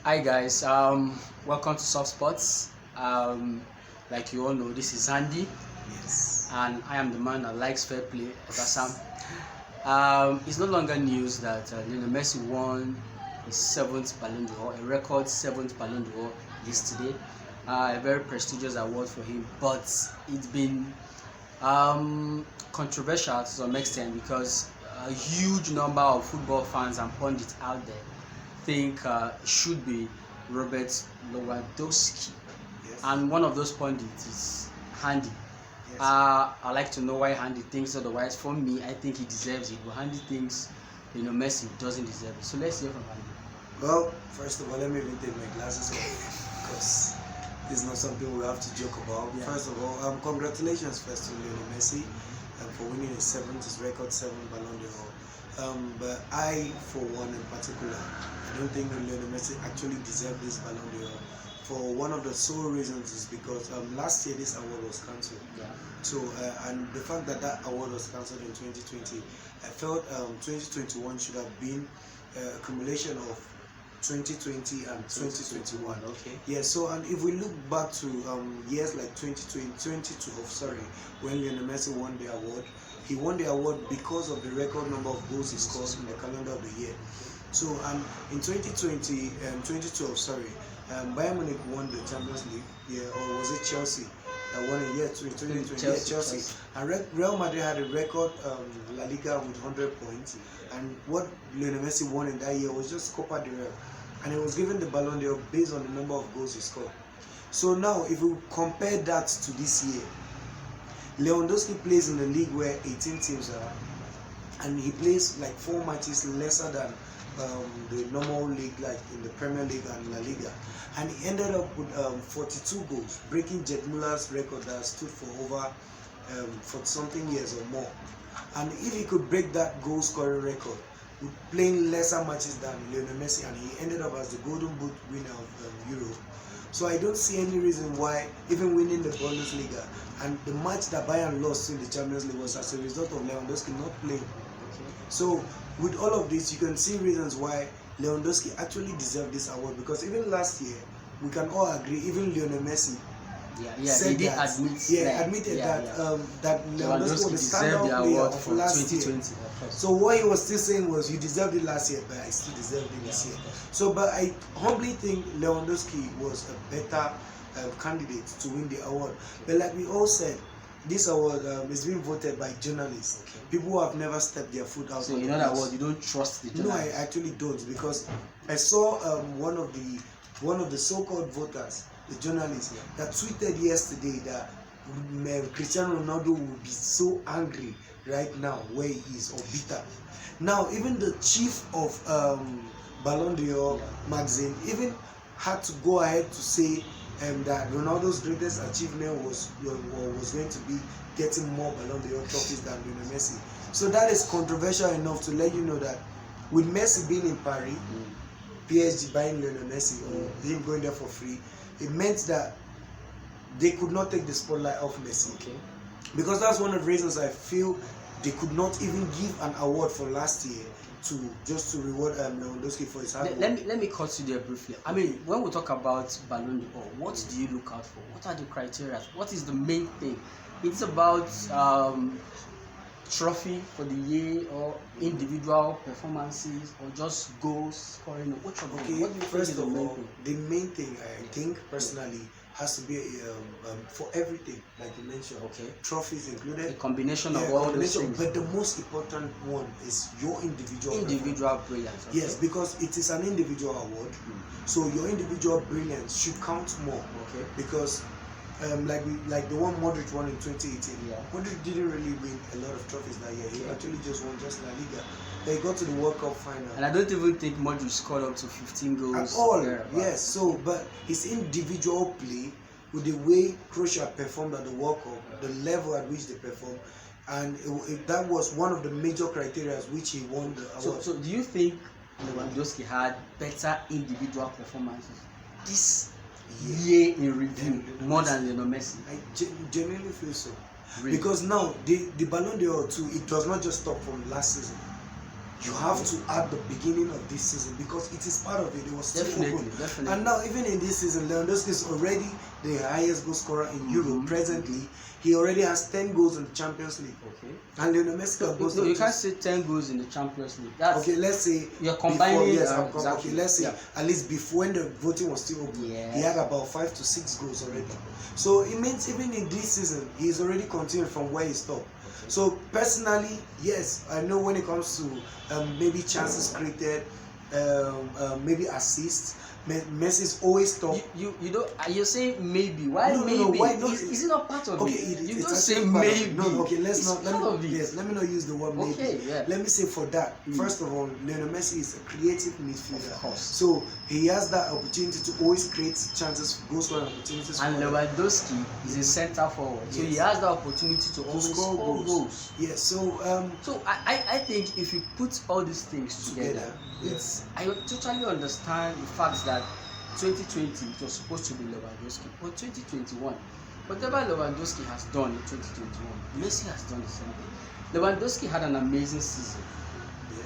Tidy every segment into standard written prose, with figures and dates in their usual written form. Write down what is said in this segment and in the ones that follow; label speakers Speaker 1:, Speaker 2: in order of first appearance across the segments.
Speaker 1: Hi guys, welcome to Soft Spots. Like you all know, this is Handy,
Speaker 2: Yes.
Speaker 1: and I am the man that likes fair play, Evalsam. It's no longer news that Lionel Messi won his seventh Ballon d'Or, a record seventh Ballon d'Or yesterday. A very prestigious award for him, but it's been controversial to some extent because a huge number of football fans and pundits out there think it should be Robert Lewandowski,
Speaker 2: Yes.
Speaker 1: and one of those pundits is Handy.
Speaker 2: Yes.
Speaker 1: I like to know why Handy thinks otherwise. For me, I think he deserves it, but Handy thinks Messi doesn't deserve it. So let's hear from Handy.
Speaker 2: Well, first of all, let me even take my glasses off because it's not something we have to joke about.
Speaker 1: Yeah.
Speaker 2: First of all, congratulations first to Lionel Messi for winning his record 7 Ballon d'Or. But I, for one in particular, I don't think Lionel Messi actually deserved this Ballon d'Or. For one of the sole reasons is because last year this award was cancelled.
Speaker 1: Yeah.
Speaker 2: So and the fact that award was cancelled in 2020, I felt 2021 should have been a accumulation of 2020 and 2021.
Speaker 1: Okay.
Speaker 2: Yeah. So and if we look back to years like 2020, 2012, when Lionel Messi won the award, he won the award because of the record number of goals he scored in the calendar of the year. So in 2020 and 2012, Bayern Munich won the Champions League. Yeah, or was it Chelsea that won it? Yeah, 2020. Yeah, Chelsea. And Real Madrid had a record La Liga with 100 points. And what Lionel Messi won in that year was just Copa del Rey, and he was given the Ballon d'Or based on the number of goals he scored. So now, if we compare that to this year, Lewandowski plays in the league where 18 teams are, and he plays like 4 matches lesser than the normal league, like in the Premier League and La Liga, and he ended up with 42 goals, breaking Gerd Muller's record that stood for over 40 something years or more. And if he could break that goal scoring record with playing lesser matches than Lionel Messi, and he ended up as the Golden Boot winner of Europe. So I don't see any reason why, even winning the Bundesliga, and the match that Bayern lost in the Champions League was as a result of Lewandowski not playing. So with all of this, you can see reasons why Lewandowski actually deserved this award, because even last year, we can all agree, even Lionel Messi
Speaker 1: He did
Speaker 2: admitted that Lewandowski was the standout player of last 2020. Year. So what he was still saying was, you deserved it last year, but I still deserved it this year. So, but I humbly think Lewandowski was a better candidate to win the award. But like we all said, this award is being voted by journalists, people who have never stepped their foot out.
Speaker 1: So you know that award, you don't trust the journalists?
Speaker 2: No, I actually don't, because I saw one of the so-called voters, the journalist, that tweeted yesterday that Cristiano Ronaldo would be so angry right now where he is, or bitter. Now, even the chief of Ballon d'Or magazine even had to go ahead to say that Ronaldo's greatest achievement was going to be getting more Ballon d'Or trophies than Lionel Messi. So that is controversial enough to let you know that with Messi being in Paris, PSG buying Lionel Messi, or him going there for free, it meant that they could not take the spotlight off Messi.
Speaker 1: Okay.
Speaker 2: Because that's one of the reasons I feel they could not even give an award for last year to reward Lewandowski for his hard work.
Speaker 1: Let me cut you there briefly. I mean, when we talk about Ballon d'Or, what do you look out for? What are the criteria? What is the main thing? It's about trophy for the year, or individual performances, or just goals scoring? Which of them?
Speaker 2: Okay,
Speaker 1: What do you
Speaker 2: first
Speaker 1: think is
Speaker 2: of
Speaker 1: the main
Speaker 2: all,
Speaker 1: thing?
Speaker 2: the main thing I think personally has to be for everything, like you mentioned.
Speaker 1: Okay.
Speaker 2: Trophies included.
Speaker 1: A combination of all those things.
Speaker 2: But the most important one is your individual
Speaker 1: brilliance. Okay.
Speaker 2: Yes, because it is an individual award, so your individual brilliance should count more.
Speaker 1: Okay.
Speaker 2: Because like the one Modric won in 2018.
Speaker 1: Yeah.
Speaker 2: Modric didn't really win a lot of trophies that year. He actually just won just La Liga. They got to the World Cup final.
Speaker 1: And I don't even think Modric scored up to 15 goals.
Speaker 2: At all, yes. So, but his individual play, with the way Croatia performed at the World Cup, the level at which they performed, and that was one of the major criteria which he won the award.
Speaker 1: So do you think Lewandowski had better individual performances this year in review more than Lionel Messi?
Speaker 2: I genuinely feel so.
Speaker 1: Really?
Speaker 2: Because now the Ballon d'Or too, it does not just stop from last season. you have to add the beginning of this season because it is part of it. It was still open.
Speaker 1: Definitely.
Speaker 2: And now even in this season, Lewandowski is already the highest goal scorer in Europe presently. He already has 10 goals in the Champions League.
Speaker 1: Okay.
Speaker 2: And Lionel Messi can boast.
Speaker 1: No, you can't say 10 goals in the Champions League. That's
Speaker 2: okay, let's say
Speaker 1: you're combining.
Speaker 2: Exactly. Okay, let's say
Speaker 1: yeah.
Speaker 2: at least before when the voting was still open,
Speaker 1: Yeah.
Speaker 2: he had about 5 to 6 goals already. So it means even in this season, he's already continued from where he stopped. Okay. So personally, yes, I know when it comes to maybe chances created, maybe assists. Messi is always top.
Speaker 1: You don't. You're saying maybe. Why maybe?
Speaker 2: No, why not?
Speaker 1: Is it not part of
Speaker 2: okay,
Speaker 1: it? You
Speaker 2: it's
Speaker 1: don't say
Speaker 2: maybe.
Speaker 1: maybe.
Speaker 2: No, okay, let me not use the word maybe.
Speaker 1: Okay, yeah.
Speaker 2: Let me say for that. First of all, Lionel Messi is a creative midfielder.
Speaker 1: Of course.
Speaker 2: So he has that opportunity to always create chances, goal scoring opportunities.
Speaker 1: And Lewandowski is a centre forward, so he has the opportunity to always score goals.
Speaker 2: Yes. So
Speaker 1: so I think if you put all these things together,
Speaker 2: yes.
Speaker 1: I totally understand the fact that 2020 it was supposed to be Lewandowski, but 2021, whatever Lewandowski has done in 2021, Messi has done the same thing. Lewandowski had an amazing season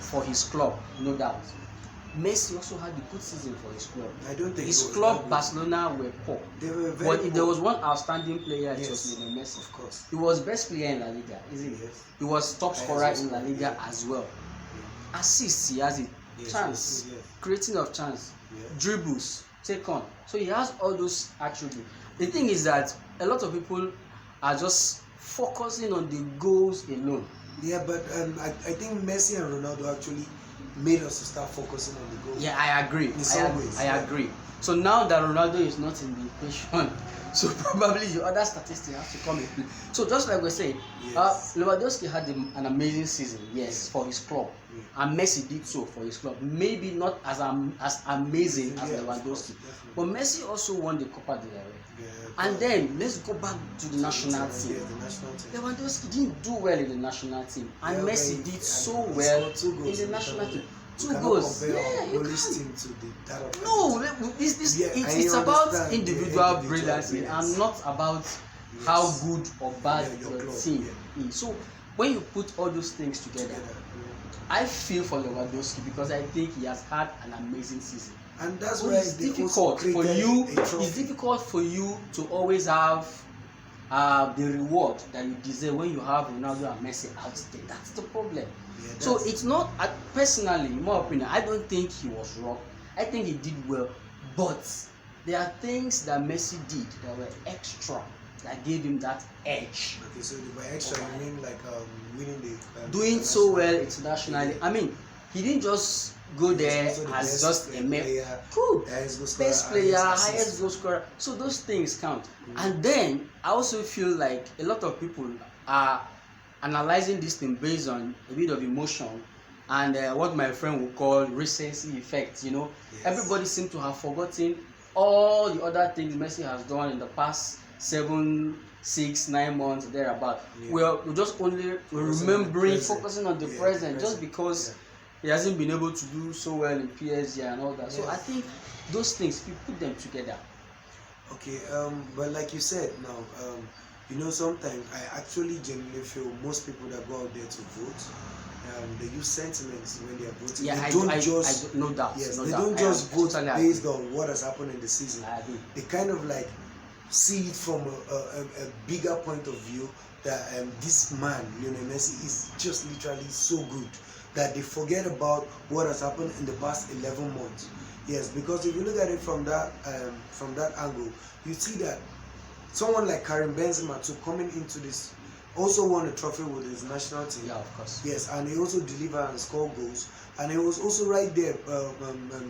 Speaker 1: for his club, no doubt. Messi also had a good season for his club.
Speaker 2: I don't think
Speaker 1: his club Barcelona were poor.
Speaker 2: They were very
Speaker 1: but
Speaker 2: poor.
Speaker 1: If there was one outstanding player, it was Lionel Messi.
Speaker 2: Of course.
Speaker 1: He was best player in La Liga, isn't he?
Speaker 2: Yes.
Speaker 1: He was top scorer in La Liga as well.
Speaker 2: Yeah.
Speaker 1: Assists, he has a chance, creating of chance, dribbles, take on. So he has all those attributes. The thing is that a lot of people are just focusing on the goals alone.
Speaker 2: Yeah, but I think Messi and Ronaldo actually made us to start focusing on the goals.
Speaker 1: Yeah, I agree. I agree. So now that Ronaldo is not in the equation, so probably the other statistics have to come in play. So just like we said, Lewandowski had an amazing season, for his club, and Messi did so for his club. Maybe not as amazing as Lewandowski, but Messi also won the Copa del Rey. And then let's go back to the national team. Lewandowski didn't do well in the national team, and Messi did so well in the national team. 2 goals. Yeah, you can't. No, it's about individual brilliance and not about how good or bad your team is. So when you put all those things together, I feel for Lewandowski because I think he has had an amazing season.
Speaker 2: And that's
Speaker 1: so
Speaker 2: why
Speaker 1: it's difficult for you. It's difficult for you to always have the reward that you deserve when you have Ronaldo and Messi out there. That's the problem. So it's not personally, in my opinion, I don't think he was wrong. I think he did well, but there are things that Messi did that were extra that gave him that edge.
Speaker 2: Okay, so by extra you mean like winning the
Speaker 1: doing so well internationally. I mean, he didn't just go there as just a player. Cool. Best player, highest goal scorer. So those things count. And then I also feel like a lot of people are analyzing this thing based on a bit of emotion and what my friend would call recency effect. Everybody seems to have forgotten all the other things Messi has done in the past 7, 6, 9 months thereabout. We're just only remembering, focusing on the present just because he hasn't been able to do so well in PSG and all that. So I think those things, if you put them together.
Speaker 2: Okay, but like you said now, sometimes I actually genuinely feel most people that go out there to vote, they use sentiments when they are voting.
Speaker 1: No doubt.
Speaker 2: Yes,
Speaker 1: no
Speaker 2: they
Speaker 1: doubt.
Speaker 2: don't just vote based
Speaker 1: agree.
Speaker 2: on what has happened in the season.
Speaker 1: I agree.
Speaker 2: They kind of like see it from a bigger point of view that this man, Lionel Messi, is just literally so good that they forget about what has happened in the past 11 months. Yes, because if you look at it from that angle, you see that someone like Karim Benzema too coming into this also won a trophy with his national team.
Speaker 1: Yeah, of course.
Speaker 2: Yes, and he also delivered and scored goals, and he was also right there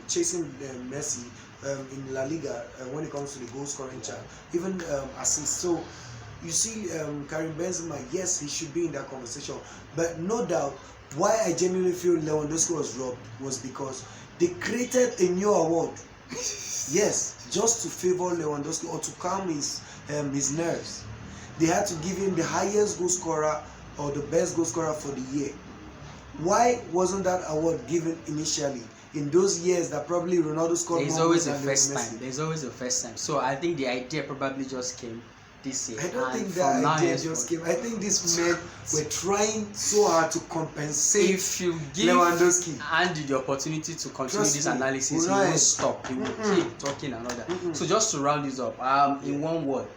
Speaker 2: chasing Messi in La Liga when it comes to the goal scoring chart, even assists. So you see, Karim Benzema, yes, he should be in that conversation, but no doubt why I genuinely feel Lewandowski was robbed was because they created a new award. Yes, just to favor Lewandowski or to calm his nerves. They had to give him the highest goal scorer or the best goal scorer for the year. Why wasn't that award given initially in those years that probably Ronaldo scored more goals than Messi?
Speaker 1: There's always a first time. So I think the idea probably just came. this year.
Speaker 2: I don't
Speaker 1: And
Speaker 2: think
Speaker 1: from now
Speaker 2: that idea
Speaker 1: henceforth,
Speaker 2: just came. I think these men were trying so hard to compensate
Speaker 1: if you give
Speaker 2: Lewandowski.
Speaker 1: Andy the opportunity to continue
Speaker 2: Trust
Speaker 1: this
Speaker 2: me,
Speaker 1: analysis, he
Speaker 2: right.
Speaker 1: won't stop. He will keep talking and all that. So just to round this up, in one word,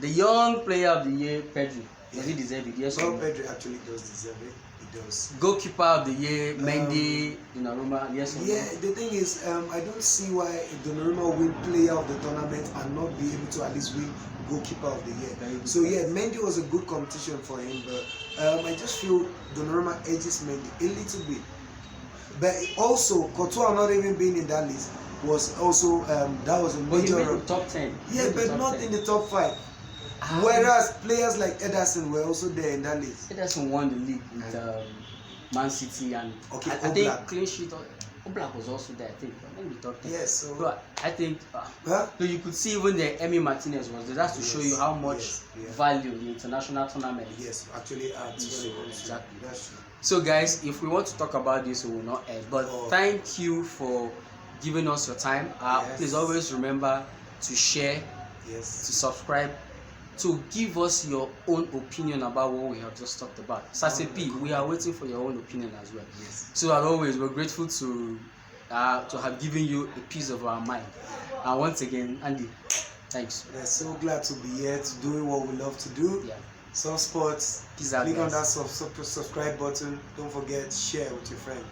Speaker 1: the young player of the year, Pedri, does he deserve it? Yes or no?
Speaker 2: Pedri actually does deserve it. He does.
Speaker 1: Goalkeeper of the year, Mendy, Donnarumma, yes or no?
Speaker 2: Yeah, the thing is, I don't see why Donnarumma win player of the tournament and not be able to at least win goalkeeper of the year. So yeah, Mendy was a good competition for him, but I just feel Donnarumma edges Mendy a little bit. But also, Courtois not even being in that list was also that was a
Speaker 1: But he
Speaker 2: major.
Speaker 1: made the top 10.
Speaker 2: Yeah, but not in the top 5. Whereas players like Ederson were also there in that list.
Speaker 1: Ederson won the league with Man City, and
Speaker 2: Okay,
Speaker 1: I think clean sheet. Oblak was also there, I think. Maybe top 10.
Speaker 2: Yes, so
Speaker 1: But I think so you could see even the Emi Martinez was there. That's to show you how much value the international tournament.
Speaker 2: Yes, actually adds.
Speaker 1: Exactly.
Speaker 2: That's true.
Speaker 1: So guys, if we want to talk about this, we will not end. But thank you for giving us your time. Please always remember to share, to subscribe, to give us your own opinion about what we have just talked about. Sasepi, we are waiting for your own opinion as well.
Speaker 2: Yes.
Speaker 1: So as always, we're grateful to have given you a piece of our mind. And once again, Andy, thanks.
Speaker 2: We're so glad to be here to doing what we love to do.
Speaker 1: Yeah.
Speaker 2: Some sports.
Speaker 1: Peace out,
Speaker 2: Click on
Speaker 1: guys.
Speaker 2: that subscribe button. Don't forget, share with your friends.